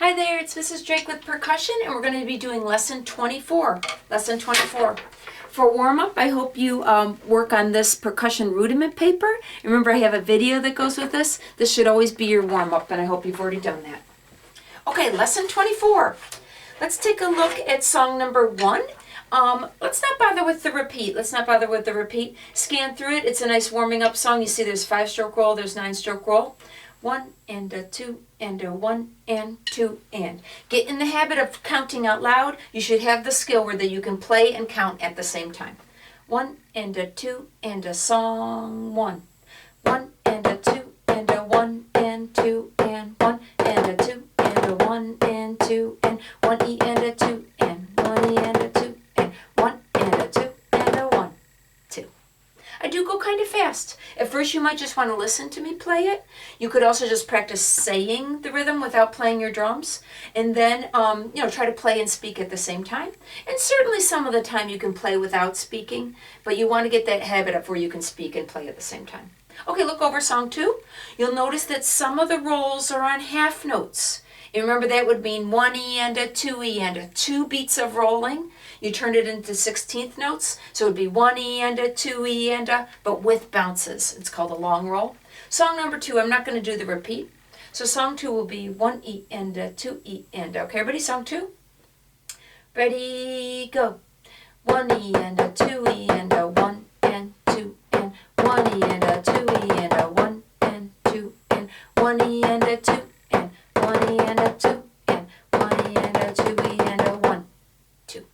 Hi there, it's Mrs. Drake with Percussion, and we're going to be doing Lesson 24. Lesson 24. For warm-up, I hope you work on this percussion rudiment paper. Remember, I have a video that goes with this. This should always be your warm-up, and I hope you've already done that. Okay, Lesson 24. Let's take a look at song number 1. Let's not bother with the repeat. Scan through it. It's a nice warming up song. You see there's 5-stroke roll, there's 9-stroke roll. 1 and a 2 and a 1 and 2 and. Get in the habit of counting out loud. You should have the skill where that you can play and count at the same time. 1 and a 2 and a song 1. 1 and a 2 and a 1 and 2 and 1 and a 2 and a 1 and 2 and 1 E and a 2 and 1 E and a 2 and 1 and a 2 and a 1, 2. I do go kind of fast. At first you might just want to listen to me play it. You could also just practice saying the rhythm without playing your drums. And then, try to play and speak at the same time. And certainly some of the time you can play without speaking, but you want to get that habit up where you can speak and play at the same time. Okay, look over song 2. You'll notice that some of the rolls are on half notes. And remember that would mean 1 E and a 2 E and a 2 beats of rolling. You turned it into 16th notes, so it would be 1 E and a 2 E and a, but with bounces. It's called a long roll. Song number 2, I'm not going to do the repeat. So song 2 will be 1 E and a 2 E and a. Okay, everybody, song 2? Ready, go. 1 E and a 2 E and a 1 and 2 and 1 E and a 2 E and a 1 and 2 and 1 E and a 2 and 1 E and a 2 and 1 E and a 2 E and a 1, 2.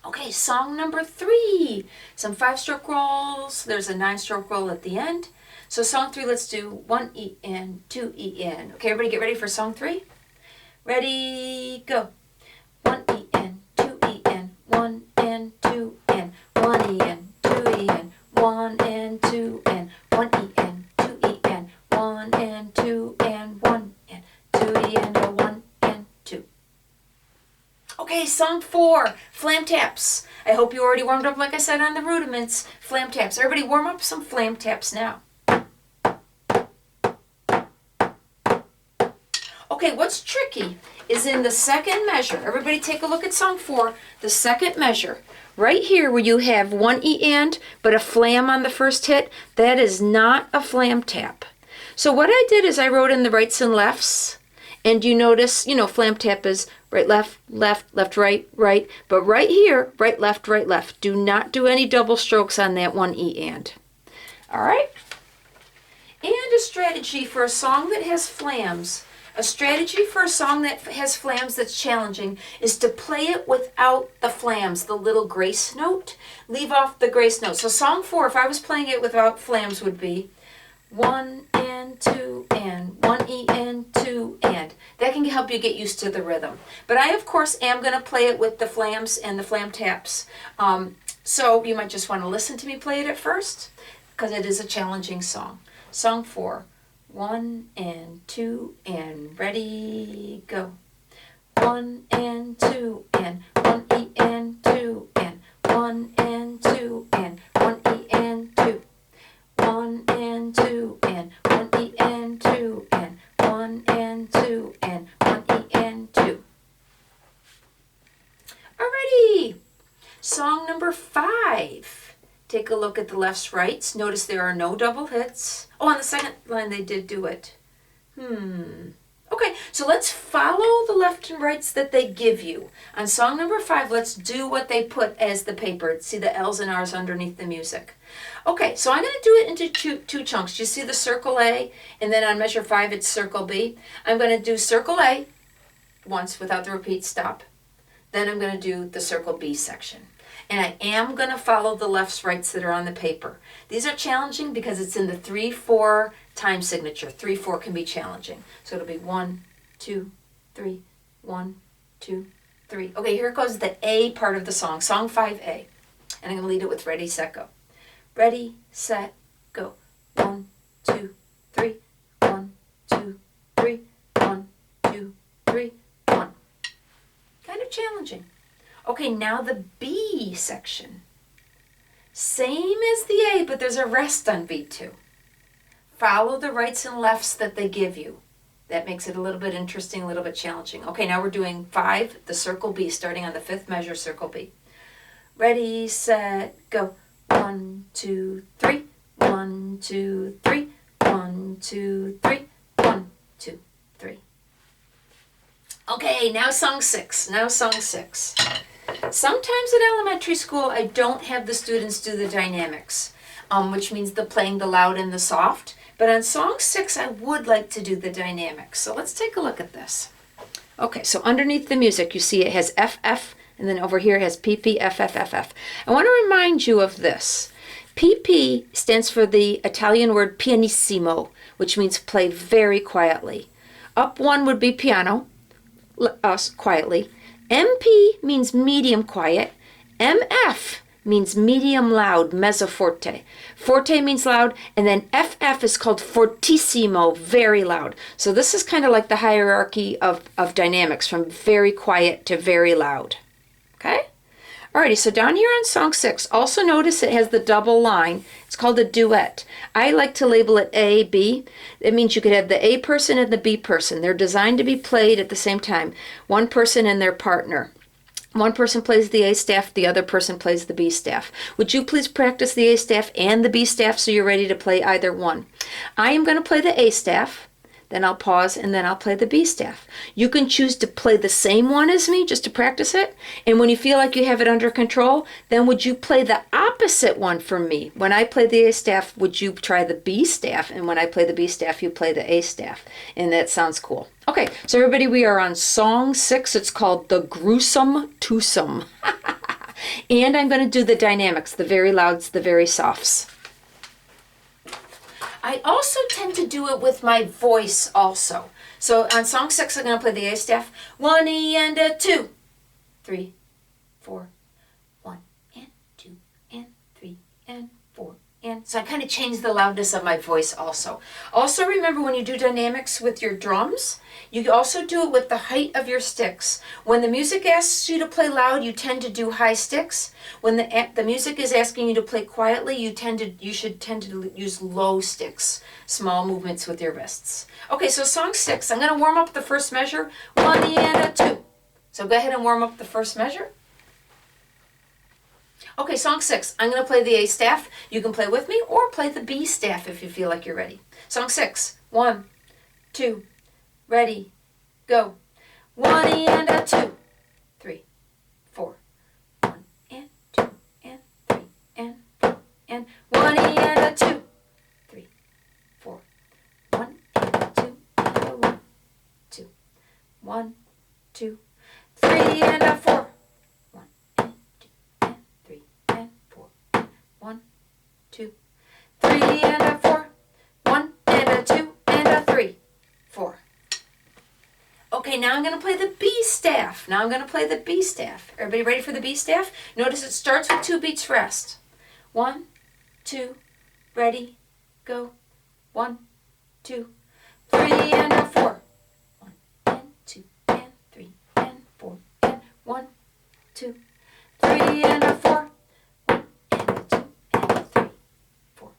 Okay, song number 3. Some 5-stroke rolls. There's a 9-stroke roll at the end. So song 3, let's do 1 E and 2 E and. Okay, everybody get ready for song 3? Ready, go. 1 E and 2 E and 1 and 2 and 1 E and 2 E and 1 and 2 and 1 E and 2 E and 1 and 2 and 1 and 2 E and a 1 and 2. Okay, song 4, flam taps. I hope you already warmed up like I said on the rudiments. Flam taps. Everybody warm up some flam taps now. Okay, what's tricky is in the second measure. Everybody take a look at song 4, the second measure. Right here where you have 1 E and, but a flam on the first hit, that is not a flam tap. So what I did is I wrote in the rights and lefts, and you notice, flam tap is right, left, left, left, right, right. But right here, right, left, right, left. Do not do any double strokes on that 1 E and. All right? And a strategy for a song that has flams. A strategy for a song that has flams that's challenging is to play it without the flams, the little grace note. Leave off the grace note. So song 4, if I was playing it without flams, would be 1 and 2 and 1 E and 2 and. That can help you get used to the rhythm. But I, of course, am going to play it with the flams and the flam taps. So you might just want to listen to me play it at first, because it is a challenging song. Song 4. 1 and 2 and ready, go. 1 and 2 and 1 E and 2 and 1 and 2 and 1 E and 2. 1 and 2 and 1 E and 2 and 1 and 2 and 1 E and 2. Alrighty, song number 5. Take a look at the lefts, rights. Notice there are no double hits. Oh, on the second line they did do it. Okay, so let's follow the left and rights that they give you. On song number 5, let's do what they put as the paper. See the L's and R's underneath the music. Okay, so I'm going to do it into two chunks. You see the circle A, and then on measure 5 it's circle B. I'm going to do circle A once without the repeat, stop. Then I'm going to do the circle B section. And I am going to follow the lefts, rights that are on the paper. These are challenging because it's in the 3-4 time signature. 3-4 can be challenging. So it'll be 1, 2, 3, 1, 2, 3. Okay, here goes the A part of the song, song 5A. And I'm going to lead it with ready, set, go. Ready, set, go. 1, 2, 3, 1, 2, 3, 1, 2, 3, 1. Kind of challenging. Okay, now the B section. Same as the A, but there's a rest on B2. Follow the rights and lefts that they give you. That makes it a little bit interesting, a little bit challenging. Okay, now we're doing 5, the circle B, starting on the 5th measure, circle B. Ready, set, go. 1, 2, 3. 1, 2, 3. 1, 2, 3. 1, 2, 3. Okay, now song 6. Now song 6. Sometimes at elementary school, I don't have the students do the dynamics, which means the playing the loud and the soft. But on song 6, I would like to do the dynamics. So let's take a look at this. Okay, so underneath the music, you see it has F, F, and then over here it has P, P, F, F, F, F. I want to remind you of this. P, P stands for the Italian word pianissimo, which means play very quietly. Up 1 would be piano, us quietly. MP means medium quiet. MF means medium loud, mezzo forte. Forte means loud, and then FF is called fortissimo, very loud. So this is kind of like the hierarchy of dynamics, from very quiet to very loud. Okay? Alrighty, so down here on song 6, also notice it has the double line. It's called a duet. I like to label it A, B. It means you could have the A person and the B person. They're designed to be played at the same time. One person and their partner. One person plays the A staff, the other person plays the B staff. Would you please practice the A staff and the B staff so you're ready to play either one? I am going to play the A staff, then I'll pause, and then I'll play the B staff. You can choose to play the same one as me just to practice it, and when you feel like you have it under control, then would you play the opposite one for me? When I play the A staff, would you try the B staff, and when I play the B staff, you play the A staff, and that sounds cool. Okay, so everybody, we are on song 6. It's called The Gruesome Twosome. And I'm going to do the dynamics, the very louds, the very softs. I also tend to do it with my voice also. So on song 6, I'm going to play the A staff. 1 E and a 2, 3, 4. 1 and 2 and 3 and 4. And so I kind of change the loudness of my voice also. Also remember, when you do dynamics with your drums, you also do it with the height of your sticks. When the music asks you to play loud, you tend to do high sticks. When the music is asking you to play quietly, you should tend to use low sticks, small movements with your wrists. Okay, so song 6, I'm going to warm up the first measure, 1 E and a 2. So go ahead and warm up the first measure. Okay, song 6, I'm going to play the A staff. You can play with me or play the B staff if you feel like you're ready. Song 6, 1, 2, ready, go. 1 E and a 2, 3, 4. 1 and 2 and 3 and 4 and 1 E and a 2, 3, 4. 1 and a 2 and a 1, 2. 1, 2, 3 and a 4. 1 and 2 and 3 and 4. 1, 2, 3 and a 4. 1 and a 2 and a 3, 4. Okay, now I'm going to play the B staff. Now I'm going to play the B staff. Everybody ready for the B staff? Notice it starts with 2 beats rest. 1, 2, ready, go. 1, 2, 3 and a 4. 1 and 2 and 3 and 4 and 1, 2, 3 and a 4. 1 and a 2 and a 3, 4.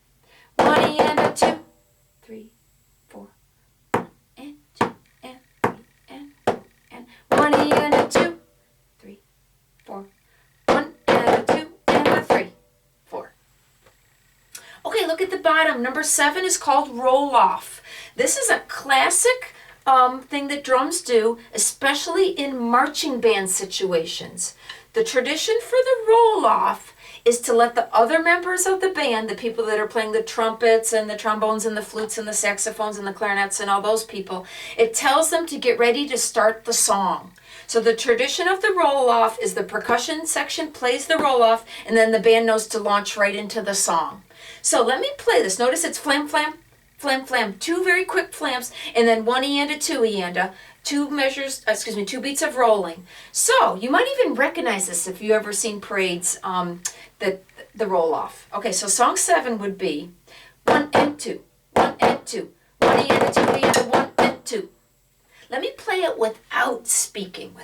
1 and a 2, 3, 4. 1 and 2 and 3 and 4 and 1 and a 2, 3, 4. 1 and a 2 and a 3, 4. Okay, look at the bottom. Number 7 is called roll off. This is a classic thing that drums do, especially in marching band situations. The tradition for the roll off is to let the other members of the band, the people that are playing the trumpets and the trombones and the flutes and the saxophones and the clarinets and all those people, it tells them to get ready to start the song. So the tradition of the roll-off is the percussion section plays the roll-off, and then the band knows to launch right into the song. So let me play this. Notice it's flam, flam, flam, flam. 2 very quick flams, and then 1 E and a 2 E and a. 2 beats of rolling. So you might even recognize this if you've ever seen parades, the roll-off. Okay, so song 7 would be 1 and 2, 1 and 2, 1 E and a 2 E and a 1 and 2. Let me play it without speaking,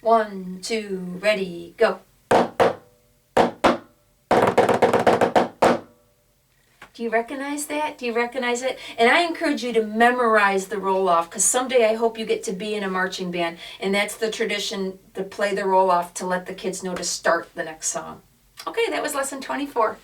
1, 2, ready, go. Do Do you recognize that? Do you recognize it? And I encourage you to memorize the roll-off, because someday I hope you get to be in a marching band, and that's the tradition, to play the roll-off to let the kids know to start the next song. Okay, that was lesson 24.